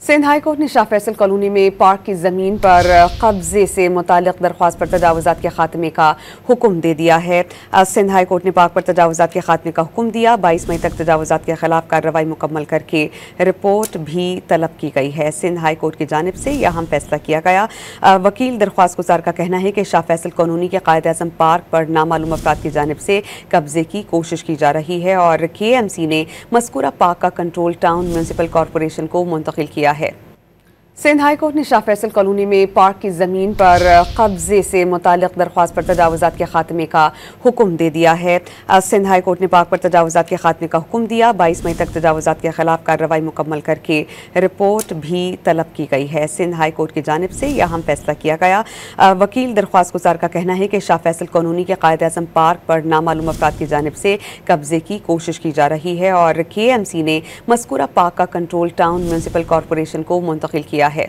Sindh high court ने Shah Faisal colony में park की जमीन पर कब्जे से मुतालिक दरख्वास्त पर तजावुजात के खात्मे का हुक्म दे दिया है। सिंध हाई कोर्ट ने पार्क पर तजावुजात के खात्मे का हुक्म दिया। 22 मई तक तजावुजात के खिलाफ कार्रवाई मुकम्मल करके रिपोर्ट भी तलब की गई है। सिंध हाई कोर्ट की जानिब से यह अहम फैसला किया गया। वकील दरख्वास्त गुजार का कहना है कि शाह फैसल कॉलोनी के कायद आज़म पार्क पर नामालूम अफराद की जानिब से कब्जे की कोशिश की जा रही है और KMC ने मज़कूरा पार्क का कंट्रोल टाउन म्यूनसिपल कॉरपोरेशन को मुंतकिल किया है। सिंध हाई कोर्ट ने शाह फैसल कॉलोनी में पार्क की ज़मीन पर कब्जे से मुतालिक दरख्वास्त पर तजावुजात के खात्मे का हुक्म दे दिया है। सिंध हाई कोर्ट ने पार्क पर तजावुजात के खात्मे का हुक्म दिया। 22 मई तक तजावुजात के खिलाफ कार्रवाई मुकम्मल करके रिपोर्ट भी तलब की गई है। सिंध हाई कोर्ट की जानिब से यह अहम फैसला किया गया। वकील दरख्वास्त गुजार का कहना है कि शाह फैसल कॉलोनी के कायद आज़म पार्क पर नामालूम अफराद की जानिब से कब्जे की कोशिश की जा रही है और KMC ने मज़कूरा पार्क का कंट्रोल टाउन म्यूनसिपल कॉरपोरेशन को मुंतकिल किया है।